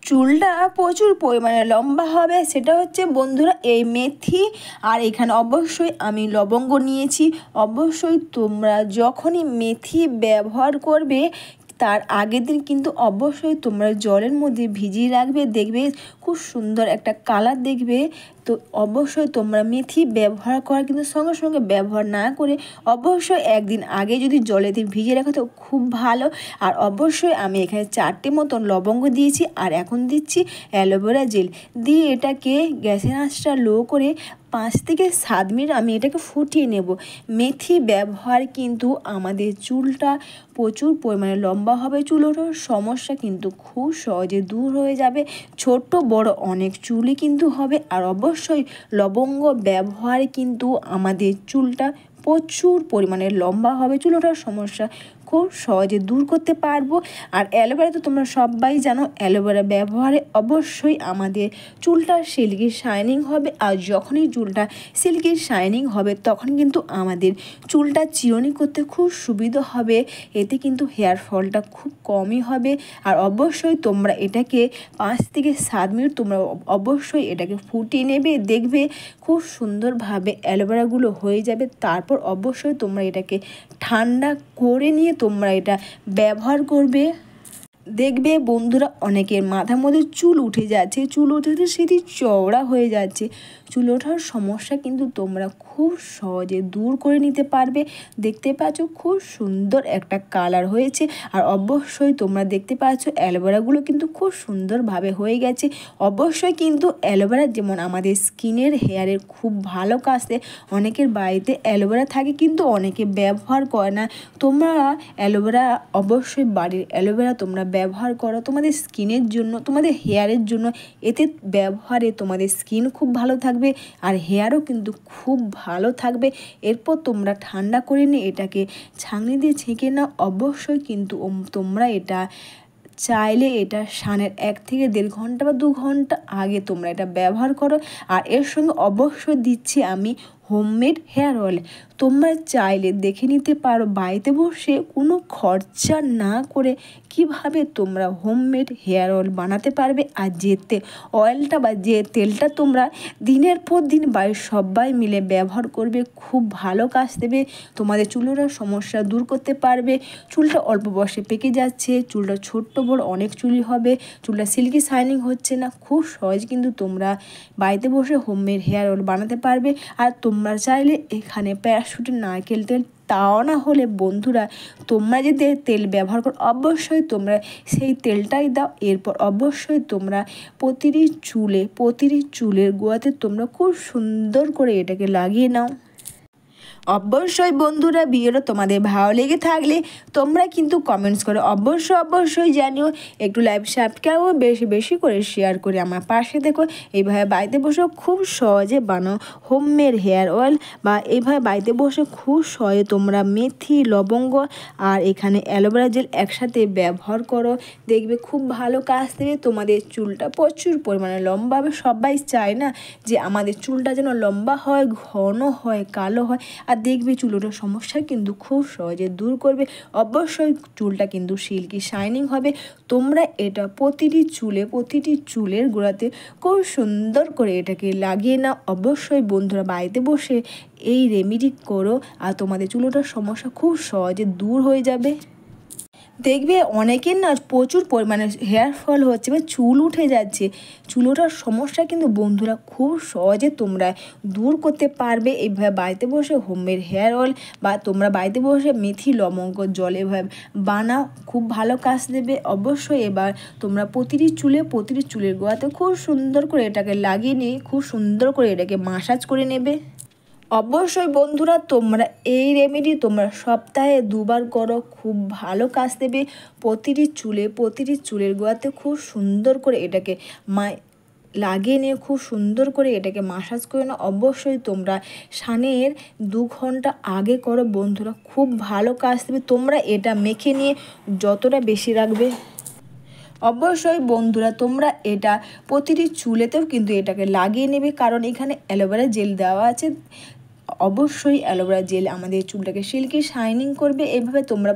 চুলটা প্রচুর পরিমাণে লম্বা হবে, সেটা হচ্ছে বন্ধুরা এই মেথি। আর এখানে অবশ্যই আমি লবঙ্গ নিয়েছি। অবশ্যই তোমরা যখনই মেথি ব্যবহার করবে তার আগের দিন কিন্তু অবশ্যই তোমরা জলের মধ্যে ভিজিয়ে রাখবে, দেখবে খুব সুন্দর একটা কালার দেখবে। তো অবশ্যই তোমরা মেথি ব্যবহার করার কিন্তু সঙ্গে সঙ্গে ব্যবহার না করে অবশ্যই একদিন আগে যদি জলেতে ভিজিয়ে রাখো তো খুব ভালো। আর অবশ্যই আমি এখানে 4টে মতন লবঙ্গ দিয়েছি, আর এখন দিচ্ছি অ্যালোভেরা জেল দিয়ে এটাকে গ্যাসের আঁচটা লো করে 5 থেকে 7 মিনিট আমি এটাকে ফুটিয়ে নেব। মেথি ব্যবহার কিন্তু আমাদের চুলটা প্রচুর পরিমাণে লম্বা হবে, চুল ওঠার সমস্যা কিন্তু খুব সহজে দূর হয়ে যাবে, ছোট বড় অনেক চুলই কিন্তু হবে। আর অবশ্যই লবঙ্গ ব্যবহারে কিন্তু আমাদের চুলটা প্রচুর পরিমাণে লম্বা হবে, চুল ওঠার সমস্যা খুব সহজে দূর করতে পারবো। আর অ্যালোভেরা তো তোমরা সবাই জানো, অ্যালোভেরা ব্যবহারে অবশ্যই আমাদের চুলটা সিল্কি শাইনিং হবে। আর যখনই চুলটা সিল্কি শাইনিং হবে তখন কিন্তু আমাদের চুলটা চিরুনি করতে খুব সুবিধা হবে, এতে কিন্তু হেয়ার ফলটা খুব কমই হবে। আর অবশ্যই তোমরা এটাকে 5 থেকে 7 মিনিট তোমরা অবশ্যই এটাকে ফুটিয়ে নেবে, দেখবে খুব সুন্দরভাবে অ্যালোভেরাগুলো হয়ে যাবে। তারপর অবশ্যই তোমরা এটাকে ঠান্ডা করে নিয়ে তোমরা এটা ব্যবহার করবে। দেখবে বন্ধুরা অনেকের মাথার মধ্যে চুল উঠে যাচ্ছে, চুল উঠে সেটি চওড়া হয়ে যাচ্ছে, চুল ওঠার সমস্যা কিন্তু তোমরা খুব সহজে দূর করে নিতে পারবে। দেখতে পাচ্ছ খুব সুন্দর একটা কালার হয়েছে। আর অবশ্যই তোমরা দেখতে পাচ্ছ অ্যালোভেরাগুলো কিন্তু খুব সুন্দরভাবে হয়ে গেছে। অবশ্যই কিন্তু অ্যালোভেরা যেমন আমাদের স্কিনের হেয়ারের খুব ভালো কাজ দেয়, অনেকের বাড়িতে অ্যালোভেরা থাকে কিন্তু অনেকে ব্যবহার করে না। তোমরা অ্যালোভেরা অবশ্যই বাড়ির অ্যালোভেরা তোমরা ব্যবহার করো তোমাদের স্কিনের জন্য, তোমাদের হেয়ারের জন্য। এতে ব্যবহারে তোমাদের স্কিন খুব ভালো থাকবে আর হেয়ারও কিন্তু খুব ভালো থাকবে। এরপর তোমরা ঠান্ডা করে নিয়ে এটাকে ছাঁকনি দিয়ে ছেঁকে নাও। অবশ্যই কিন্তু তোমরা এটা চাইলে এটা স্নানের 1 থেকে 1.5 ঘন্টা বা 2 ঘন্টা আগে তোমরা এটা ব্যবহার করো। আর এর সঙ্গে অবশ্যই দিচ্ছি আমি হোমমেড হেয়ার অয়েল। তোমরা চাইলে দেখে নিতে পারো বাড়িতে বসে কোনো খরচা না করে কিভাবে তোমরা হোমমেড হেয়ার অয়েল বানাতে পারবে। আর যে অয়েলটা বা যে তেলটা তোমরা দিনের পর দিন বাড়ির সবাই মিলে ব্যবহার করবে, খুব ভালো কাজ দেবে, তোমাদের চুলের সমস্যা দূর করতে পারবে। চুলটা অল্প বয়সে পেকে যাচ্ছে, চুলটা ছোট্ট বড় অনেক চুলই হবে, চুলটা সিল্কি শাইনিং হচ্ছে না, খুব সহজ কিন্তু তোমরা বাড়িতে বসে হোমমেড হেয়ার অয়েল বানাতে পারবে। আর তোমরা চাইলে এখানে প্যারাশুটের নারকেল তেল, তাও না হলে বন্ধুরা তোমরা যদি তেল ব্যবহার করো অবশ্যই তোমরা সেই তেলটাই দাও। এরপর অবশ্যই তোমরা প্রতিটি চুলের গোড়াতে তোমরা খুব সুন্দর করে এটাকে লাগিয়ে নাও। অবশ্যই বন্ধুরা ভিডিওটা তোমাদের ভালো লেগে থাকলে তোমরা কিন্তু কমেন্টস করে অবশ্যই জানিও। একটু লাইভ সাবস্ক্রাইবও বেশি বেশি করে শেয়ার করে আমার পাশে দেখো। এইভাবে বাড়িতে বসেও খুব সহজে বানাও হোমমেড হেয়ার অয়েল, বা এইভাবে বাড়িতে বসে খুব সহজে তোমরা মেথি, লবঙ্গ আর এখানে অ্যালোভেরা জেল একসাথে ব্যবহার করো, দেখবে খুব ভালো কাজ দেবে। তোমাদের চুলটা প্রচুর পরিমাণে লম্বা হবে। সবাই চায় না যে আমাদের চুলটা যেন লম্বা হয়, ঘন হয়, কালো হয়। আর দেখবে চুল ওঠার সমস্যা কিন্তু খুব সহজে দূর করবে। অবশ্যই চুলটা কিন্তু সিল্কি শাইনিং হবে। তোমরা এটা প্রতিটি চুলের গোড়াতে খুব সুন্দর করে এটাকে লাগিয়ে নাও। অবশ্যই বন্ধুরা বাড়িতে বসে এই রেমেডি করো আর তোমাদের চুল ওঠার সমস্যা খুব সহজে দূর হয়ে যাবে। দেখবে অনেকের না প্রচুর পরিমাণে হেয়ার ফল হচ্ছে বা চুল উঠে যাচ্ছে, চুল ওঠার সমস্যা কিন্তু বন্ধুরা খুব সহজে তোমরা দূর করতে পারবে এইভাবে বাড়িতে বসে হোমমেড হেয়ার অয়েল, বা তোমরা বাড়িতে বসে মেথি, লবঙ্গ জল এভাবে বানাও, খুব ভালো কাজ দেবে। অবশ্যই এবার তোমরা প্রতিটি চুলের গোড়াতে খুব সুন্দর করে এটাকে লাগিয়ে নিয়ে খুব সুন্দর করে এটাকে মাসাজ করে নেবে। অবশ্যই বন্ধুরা তোমরা এই রেমেডি তোমরা সপ্তাহে 2 বার করো, খুব ভালো কাজ দেবে। প্রতিটি চুলের গোড়াতে খুব সুন্দর করে এটাকে লাগিয়ে নিয়ে খুব সুন্দর করে এটাকে মাসাজ করে নাও। অবশ্যই তোমরা স্নানের 2 ঘন্টা আগে করো বন্ধুরা, খুব ভালো কাজ দেবে। তোমরা এটা মেখে নিয়ে যতটা বেশি রাখবে। অবশ্যই বন্ধুরা তোমরা এটা প্রতিটি চুলেতেও কিন্তু এটাকে লাগিয়ে নেবে, কারণ এখানে অ্যালোভেরা জেল দেওয়া আছে। অবশ্যই অ্যালোভেরা জেল আমাদের চুলটাকে সিল্কি শাইনিং করবে। এভাবে তোমরা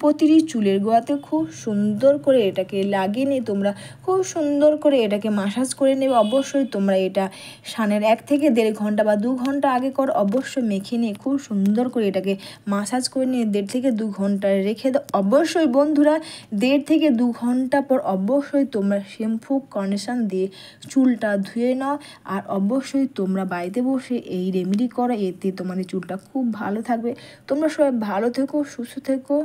প্রতিটি চুলের গোড়াতে খুব সুন্দর করে এটাকে লাগিয়ে নিয়ে তোমরা খুব সুন্দর করে এটাকে মাসাজ করে নেবে। অবশ্যই তোমরা এটা স্নানের 1 থেকে 1.5 ঘন্টা বা 2 ঘন্টা আগে কর। অবশ্যই মেখে নিয়ে খুব সুন্দর করে এটাকে মাসাজ করে নিয়ে 1.5 থেকে 2 ঘন্টা রেখে দাও। অবশ্যই বন্ধুরা 1.5 থেকে 2 ঘন্টা পর অবশ্যই তোমরা শ্যাম্পু কন্ডিশন দিয়ে চুলটা ধুয়ে নাও। আর অবশ্যই তোমরা বাড়িতে বসে এই রেমেডি করো, এতে তোমাদের চুলটা খুব ভালো থাকবে। তোমরা সবাই ভালো থেকো, সুস্থ থেকো।